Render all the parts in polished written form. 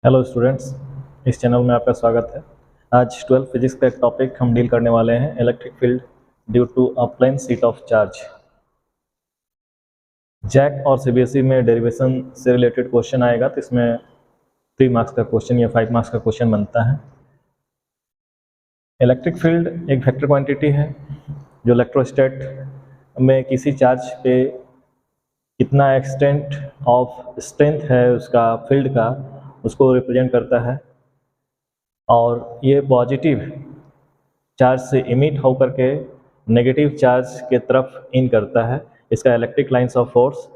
Hello students, इस channel में आपका स्वागत है। आज 12 फिजिक्स का एक टॉपिक हम डील करने वाले हैं, electric field due to a plane sheet of charge. JAC और सीबीएसई में डेरिवेशन से रिलेटेड क्वेश्चन आएगा, तो इसमें 3 मार्क्स का क्वेश्चन या 5 मार्क्स का क्वेश्चन बनता है। इलेक्ट्रिक फील्ड एक वेक्टर क्वांटिटी है जो इलेक्ट्रोस्टैट में किसी चार्ज पे कितना एक्सटेंट ऑफ स्ट्रेंथ है उसका फील्ड का, उसको रिप्रेजेंट करता है। और ये पॉजिटिव चार्ज से इमिट होकर के नेगेटिव चार्ज के तरफ इन करता है। इसका इलेक्ट्रिक लाइंस ऑफ फोर्स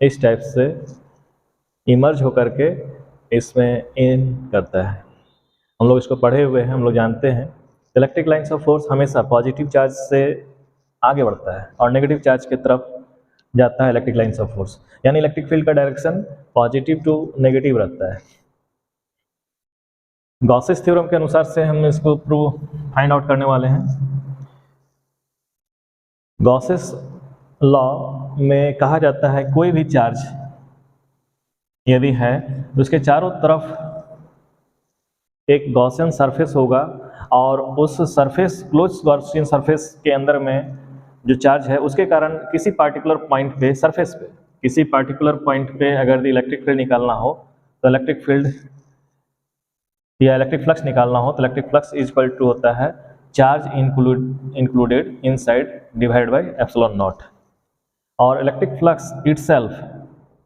इस टाइप से इमर्ज होकर के इसमें इन करता है। हम लोग इसको पढ़े हुए हैं, हम लोग जानते हैं इलेक्ट्रिक लाइंस ऑफ फोर्स हमेशा पॉजिटिव चार्ज से आगे बढ़ता है और नेगेटिव चार्ज की तरफ जाता है इलेक्ट्रिक लाइंस ऑफ फोर्स, यानी इलेक्ट्रिक फील्ड का डायरेक्शन पॉजिटिव टू नेगेटिव रहता है। गॉसेस थ्योरम के अनुसार से हम इसको प्रूव फाइंड आउट करने वाले हैं। गॉसेस लॉ में कहा जाता है कोई भी चार्ज यदि है तो उसके चारों तरफ एक गॉसियन सरफेस होगा और उस सरफेस क्लोज गॉसियन सरफेस के अंदर में जो चार्ज है उसके कारण किसी पार्टिकुलर पॉइंट पे सरफेस पे किसी पार्टिकुलर पॉइंट पे अगर इलेक्ट्रिक फील्ड निकालना हो तो इलेक्ट्रिक फील्ड या इलेक्ट्रिक फ्लक्स निकालना हो तो electric flux is equal to होता है charge included inside divide by epsilon naught. और इलेक्ट्रिक फ्लक्स इटसेल्फ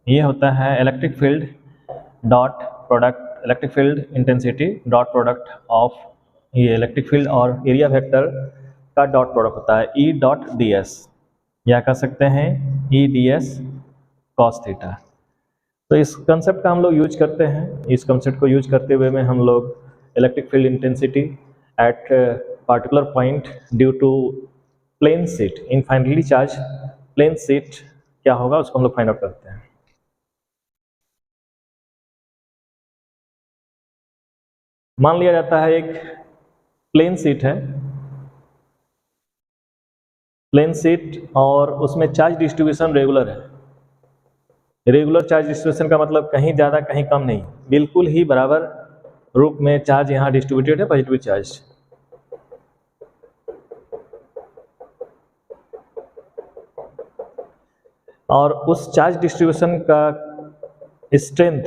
ये होता है electric field dot product electric field intensity dot product of ये इलेक्ट्रिक फील्ड और एरिया वेक्टर का डॉट प्रोडक्ट होता है ई डॉट डी एस, या कह सकते हैं E D S cos theta. तो इस कंसेप्ट का हम लोग यूज करते हैं। इस कंसेप्ट को यूज करते हुए में हम लोग electric field intensity at particular point due to plane sheet infinitely charge plane sheet क्या होगा उसको हम लोग फाइंड आउट करते हैं। मान लिया जाता है एक प्लेन शीट है, प्लेन शीट और उसमें चार्ज डिस्ट्रीब्यूशन रेगुलर है। रेगुलर चार्ज डिस्ट्रीब्यूशन का मतलब कहीं ज़्यादा कहीं कम नहीं, बिल्कुल ही बराबर रूप में चार्ज यहाँ डिस्ट्रीब्यूटेड है, पॉजिटिव चार्ज। और उस चार्ज डिस्ट्रीब्यूशन का स्ट्रेंथ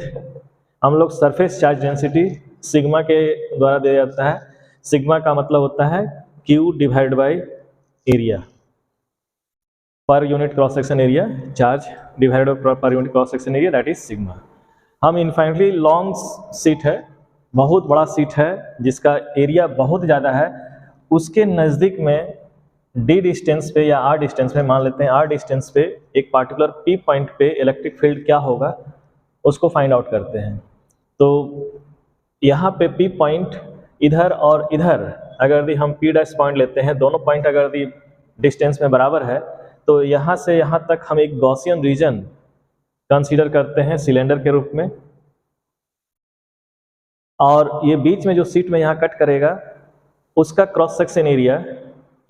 हम लोग सरफेस चार्ज डेंसिटी सिग्मा के द्वारा दिया जाता है। सिग्मा का मतलब होता है Q divide by area per unit cross section area, charge divided per unit cross section area, that is sigma. हम इनफाइनाइटली लॉन्ग शीट है, बहुत बड़ा शीट है जिसका एरिया बहुत ज़्यादा है, उसके नज़दीक में डी डिस्टेंस पे या आर डिस्टेंस पे, मान लेते हैं आर डिस्टेंस पे एक पार्टिकुलर पी पॉइंट पे इलेक्ट्रिक फील्ड क्या होगा उसको फाइंड आउट करते हैं। तो यहाँ पे पी पॉइंट इधर और इधर अगर हम पी डैश पॉइंट लेते हैं, दोनों पॉइंट अगर डिस्टेंस में बराबर है तो यहाँ से यहाँ तक हम एक गॉसियन रीजन कंसीडर करते हैं सिलेंडर के रूप में। और ये बीच में जो शीट में यहाँ कट करेगा उसका क्रॉस सेक्शन एरिया,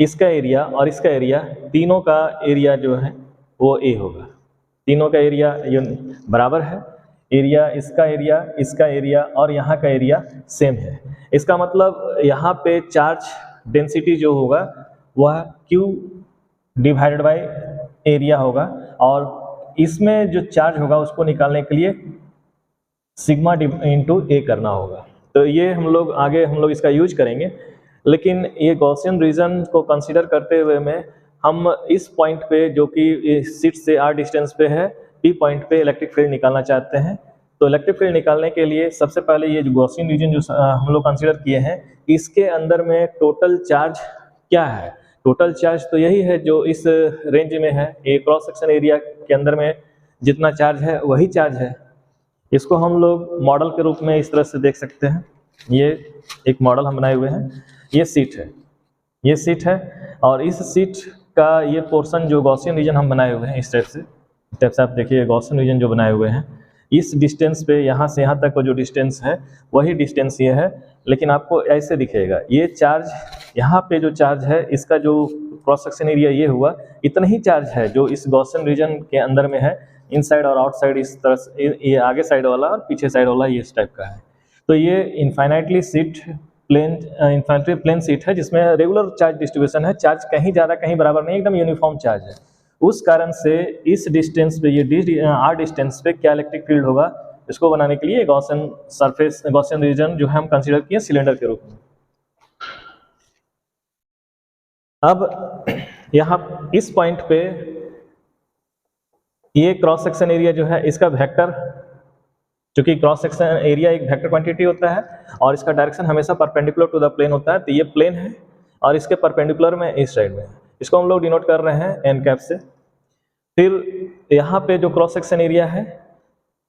इसका एरिया और इसका एरिया, तीनों का एरिया जो है वो ए होगा। तीनों का एरिया बराबर है, एरिया इसका एरिया और यहाँ का एरिया सेम है। इसका मतलब यहाँ पे चार्ज डेंसिटी जो होगा वह Q डिवाइडेड बाय एरिया होगा और इसमें जो चार्ज होगा उसको निकालने के लिए सिग्मा इंटू ए करना होगा। तो ये हम लोग इसका यूज करेंगे, लेकिन ये गॉसियन रीजन को कंसीडर करते हुए में हम इस पॉइंट पे जो कि शीट से आर डिस्टेंस पे है, पी पॉइंट पे इलेक्ट्रिक फील्ड निकालना चाहते हैं। तो इलेक्ट्रिक फील्ड निकालने के लिए सबसे पहले ये जो गॉसियन रीजन जो हम लोग कंसीडर किए हैं, इसके अंदर में टोटल चार्ज क्या है। टोटल चार्ज तो यही है जो इस रेंज में है, ये क्रॉस सेक्शन एरिया के अंदर में जितना चार्ज है वही चार्ज है। इसको हम लोग मॉडल के रूप में इस तरह से देख सकते हैं। ये एक मॉडल हम बनाए हुए हैं, ये सीट है और इस सीट का ये पोर्शन जो गॉसियन रीजन हम बनाए हुए हैं इस टाइप से आप देखिए, गॉसियन रीजन जो बनाए हुए हैं इस डिस्टेंस पे यहाँ से यहाँ तक का जो डिस्टेंस है वही डिस्टेंस ये है, लेकिन आपको ऐसे दिखेगा ये चार्ज, यहाँ पे जो चार्ज है इसका जो क्रॉस सेक्शन एरिया ये हुआ, इतना ही चार्ज है जो इस गॉसियन रीजन के अंदर में है, इनसाइड और आउटसाइड इस तरह से, ये आगे साइड वाला और पीछे साइड वाला ये इस टाइप का है। तो ये इन्फाइनाइटली प्लेन शीट है जिसमें रेगुलर चार्ज डिस्ट्रीब्यूशन है, चार्ज कहीं ज़्यादा कहीं बराबर नहीं, एकदम यूनिफॉर्म चार्ज है। उस कारण से इस डिस्टेंस पे, ये आर डिस्टेंस पे क्या इलेक्ट्रिक फील्ड होगा, इसको बनाने के लिए गॉसियन सरफेस, गॉसियन रीजन जो है हम कंसीडर किए सिलेंडर के रूप में। अब यहाँ इस पॉइंट पे ये क्रॉस सेक्शन एरिया जो है इसका वेक्टर, क्योंकि क्रॉस सेक्शन एरिया एक वेक्टर क्वांटिटी होता है और इसका डायरेक्शन हमेशा परपेंडिकुलर टू द प्लेन होता है। तो ये प्लेन है और इसके परपेंडिकुलर में इस साइड में, इसको हम लोग डिनोट कर रहे हैं एन कैप से। फिर यहाँ पे जो क्रॉस सेक्शन एरिया है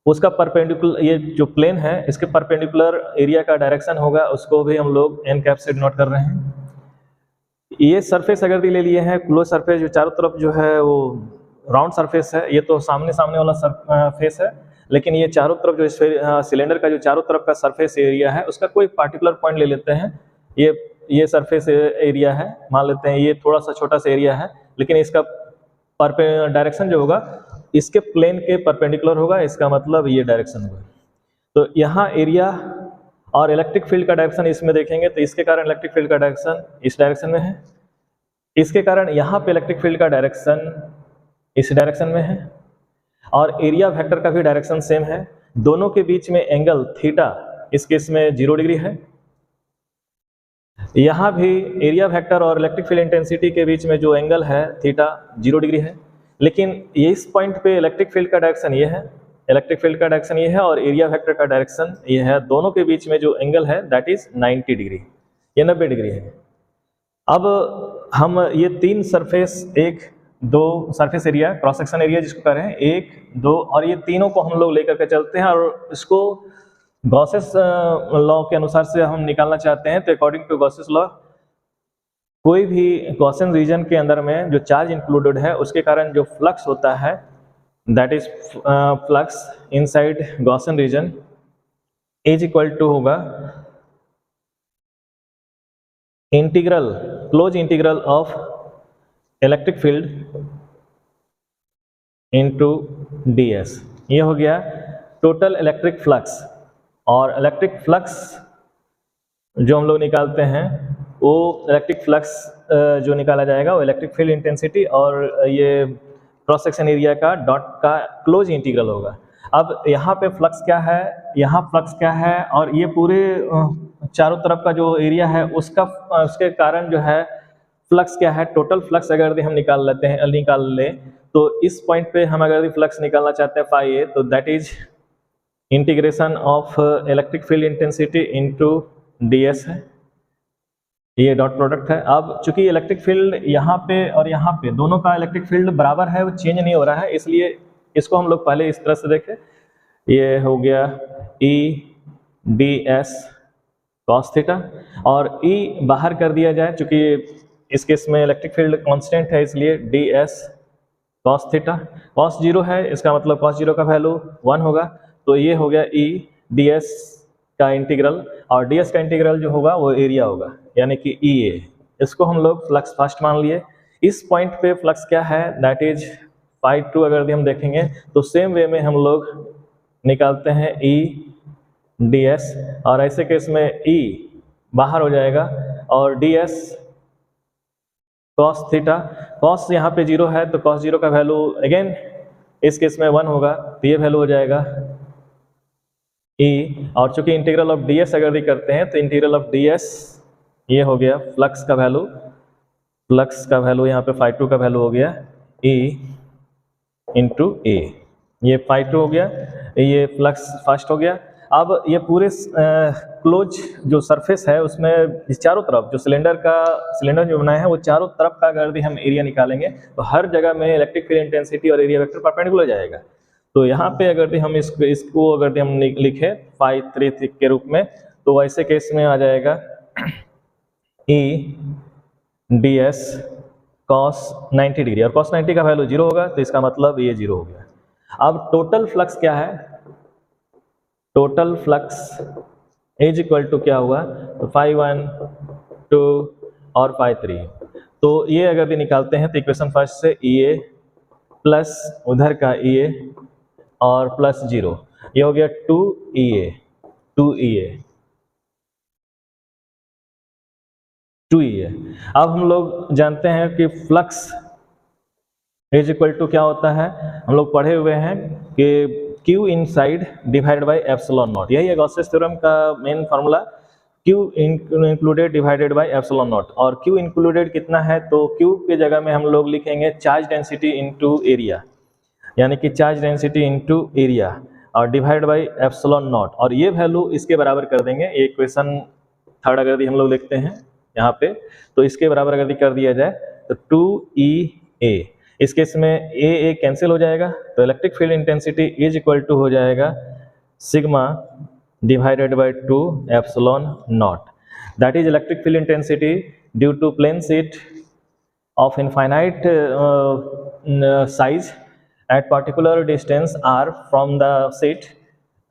उसका परपेंडिकुलर, ये जो प्लेन है इसके परपेंडिकुलर एरिया का डायरेक्शन होगा, उसको भी हम लोग एन कैप से डिनोट कर रहे हैं। ये सरफेस अगर ले लिए हैं क्लोज सरफेस, जो चारों तरफ जो है वो राउंड सरफेस है, ये तो सामने वाला सरफेस है, लेकिन ये चारों तरफ जो सिलेंडर का जो चारों तरफ का सरफेस एरिया है उसका कोई पार्टिकुलर पॉइंट ले लेते हैं। ये सरफेस एरिया है, मान लेते हैं ये थोड़ा सा छोटा सा एरिया है, लेकिन इसका डायरेक्शन जो होगा इसके प्लेन के परपेंडिकुलर होगा, इसका मतलब ये डायरेक्शन होगा। तो यहाँ एरिया और इलेक्ट्रिक फील्ड का डायरेक्शन इसमें देखेंगे तो इसके कारण इलेक्ट्रिक फील्ड का डायरेक्शन इस डायरेक्शन में है, इसके कारण यहाँ पे इलेक्ट्रिक फील्ड का डायरेक्शन इस डायरेक्शन में है, और एरिया वेक्टर का भी डायरेक्शन सेम है। दोनों के बीच में एंगल थीटा इस केस में 0 डिग्री है। यहाँ भी एरिया वेक्टर और इलेक्ट्रिक फील्ड इंटेंसिटी के बीच में जो एंगल है थीटा 0 डिग्री है, लेकिन ये इस पॉइंट पे इलेक्ट्रिक फील्ड का डायरेक्शन ये है, इलेक्ट्रिक फील्ड का डायरेक्शन ये है और एरिया वेक्टर का डायरेक्शन ये है। दोनों के बीच में जो एंगल है दैट इज 90 डिग्री, ये 90 डिग्री है। अब हम ये तीन सरफेस, एक दो surface area, cross section area जिसको कह रहे हैं, 1 2 और ये तीनों को हम लोग लेकर के चलते हैं और इसको गॉसेस लॉ के अनुसार से हम निकालना चाहते हैं। तो अकॉर्डिंग टू गॉसेस लॉ कोई भी गॉसियन रीजन के अंदर में जो चार्ज इंक्लूडेड है उसके कारण जो फ्लक्स होता है that is flux inside Gaussian region is equal to होगा integral, close integral of electric field into ds। ये हो गया टोटल इलेक्ट्रिक फ्लक्स, और इलेक्ट्रिक फ्लक्स जो हम लोग निकालते हैं वो इलेक्ट्रिक फ्लक्स जो निकाला जाएगा वो इलेक्ट्रिक फील्ड इंटेंसिटी और ये क्रॉस सेक्शन एरिया का डॉट का क्लोज इंटीग्रल होगा। अब यहाँ पे फ्लक्स क्या है, यहाँ फ्लक्स क्या है, और ये पूरे चारों तरफ का जो एरिया है उसके कारण जो है फ्लक्स क्या है, टोटल फ्लक्स अगर हम निकाल लें तो इस पॉइंट पे हम अगर फ्लक्स निकालना चाहते हैं फाई ए, तो that is integration of electric field intensity into ds है, ये डॉट प्रोडक्ट है। अब चूंकि इलेक्ट्रिक फील्ड यहाँ पे और यहाँ पे दोनों का इलेक्ट्रिक फील्ड बराबर है, वो चेंज नहीं हो रहा है, इसलिए इसको हम लोग पहले इस तरह से देखें। ये हो गया E ds cos थीटा, और E बाहर कर दिया जाए, चूंकि इस केस में इलेक्ट्रिक फील्ड कांस्टेंट है इसलिए ds cos थीटा। cos 0 है, इसका मतलब cos 0 का वैल्यू 1 होगा, तो ये हो गया E ds का इंटीग्रल, और ds का इंटीग्रल जो होगा वो एरिया होगा, यानी कि EA। इसको हम लोग फ्लक्स फर्स्ट मान लिए। इस पॉइंट पे फ्लक्स क्या है दैट इज फाई 2। अगर हम देखेंगे तो सेम वे में हम लोग निकालते हैं E ds, और ऐसे केस में E बाहर हो जाएगा और ds cos थीटा, cos यहाँ पे 0 है तो cos 0 का वैल्यू अगेन इस केस में 1 होगा, तो ये वैल्यू हो जाएगा E। और चूंकि इंटीग्रल ऑफ ds अगर करते हैं तो इंटीग्रल ऑफ ds ये हो गया फ्लक्स का वैल्यू यहाँ पे फाई 2 का वैल्यू हो गया E इंटू A। ये फाई 2 हो गया, ये फ्लक्स फर्स्ट हो गया। अब ये पूरे क्लोज जो सरफेस है उसमें चारों तरफ जो सिलेंडर जो बनाया है वो चारों तरफ का अगर हम एरिया निकालेंगे तो हर जगह में इलेक्ट्रिक फील्ड इंटेंसिटी और एरिया वेक्टर परपेंडिकुलर जाएगा। तो यहाँ पे अगर हम इसको अगर हम लिखे फाई 3 के रूप में, तो वैसे केस में आ जाएगा E ds cos 90 डिग्री, और cos 90 का वैल्यू 0 होगा, तो इसका मतलब ये 0 हो गया। अब टोटल फ्लक्स क्या है, total flux is equal to क्या हुआ, तो फाई 1 2 और फाई 3। तो ये अगर भी निकालते हैं तो इक्वेशन फर्स्ट से EA प्लस उधर का EA और प्लस 0, ये हो गया 2EA 2EA 2EA। अब हम लोग जानते हैं कि फ्लक्स इज इक्वल टू क्या होता है, हम लोग पढ़े हुए हैं कि Q inside divided by epsilon not, यही है गॉसेस थ्योरम का main formula, Q included divided by epsilon naught. और Q इंक्लूडेड कितना है, तो Q के जगह में हम लोग लिखेंगे चार्ज डेंसिटी इनटू एरिया, यानी कि चार्ज डेंसिटी इनटू एरिया और डिवाइड बाई एप्सिलॉन नॉट, और ये वैल्यू इसके बराबर कर देंगे। ये इक्वेशन थर्ड अगर भी हम लोग लिखते हैं यहाँ पे, तो इसके बराबर अगर कर दिया जाए तो 2EA, इस केस में ए कैंसिल हो जाएगा, तो electric field intensity is equal to हो जाएगा sigma divided by 2 epsilon naught, that is electric field intensity due to plane sheet of infinite size at particular distance r from the sheet,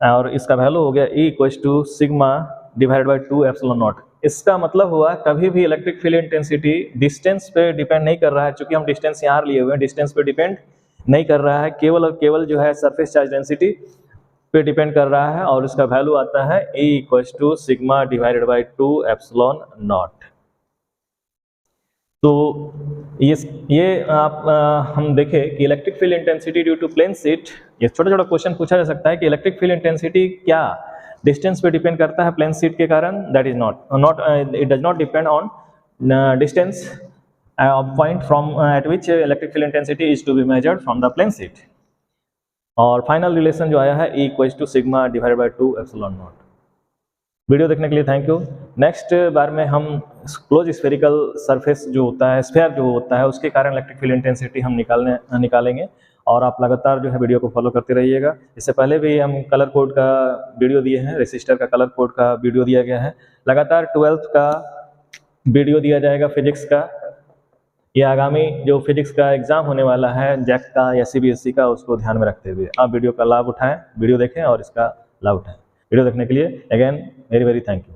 और इसका value हो गया E equal to sigma divided by 2 epsilon naught. इसका मतलब हुआ कभी भी electric field intensity distance पे डिपेंड नहीं कर रहा है, चूंकि हम डिस्टेंस यहाँ लिए हुए हैं, डिस्टेंस पे डिपेंड नहीं कर रहा है, केवल और केवल जो है सरफेस चार्ज डेंसिटी पे डिपेंड कर रहा है, और इसका वैल्यू आता है E equal to sigma divided by 2 epsilon naught. तो ये आप हम देखें कि electric field intensity due to plane sheet, ये छोटा छोटा क्वेश्चन पूछा जा सकता है कि इलेक्ट्रिक फील्ड इंटेंसिटी क्या डिस्टेंस पे डिपेंड करता है प्लेन शीट के कारण, that is not it does not depend on distance point from at which electric field intensity is to be measured from the plane sheet. और final relation जो आया है E equal to sigma divided by 2 epsilon naught. Video देखने के लिए thank you. Next बार में हम close spherical surface जो होता है, स्फीयर जो होता है, उसके कारण इलेक्ट्रिक फील्ड इंटेंसिटी हम निकालेंगे, और आप लगातार जो है वीडियो को फॉलो करते रहिएगा। इससे पहले भी हम कलर कोड का वीडियो दिए हैं, रेसिस्टर का कलर कोड का वीडियो दिया गया है, लगातार 12th का वीडियो दिया जाएगा फिजिक्स का। ये आगामी जो फिजिक्स का एग्जाम होने वाला है जैक का या CBSE का, उसको ध्यान में रखते हुए आप वीडियो का लाभ उठाएं, वीडियो देखें और इसका लाभ उठाएं। वीडियो देखने के लिए again very very thank you.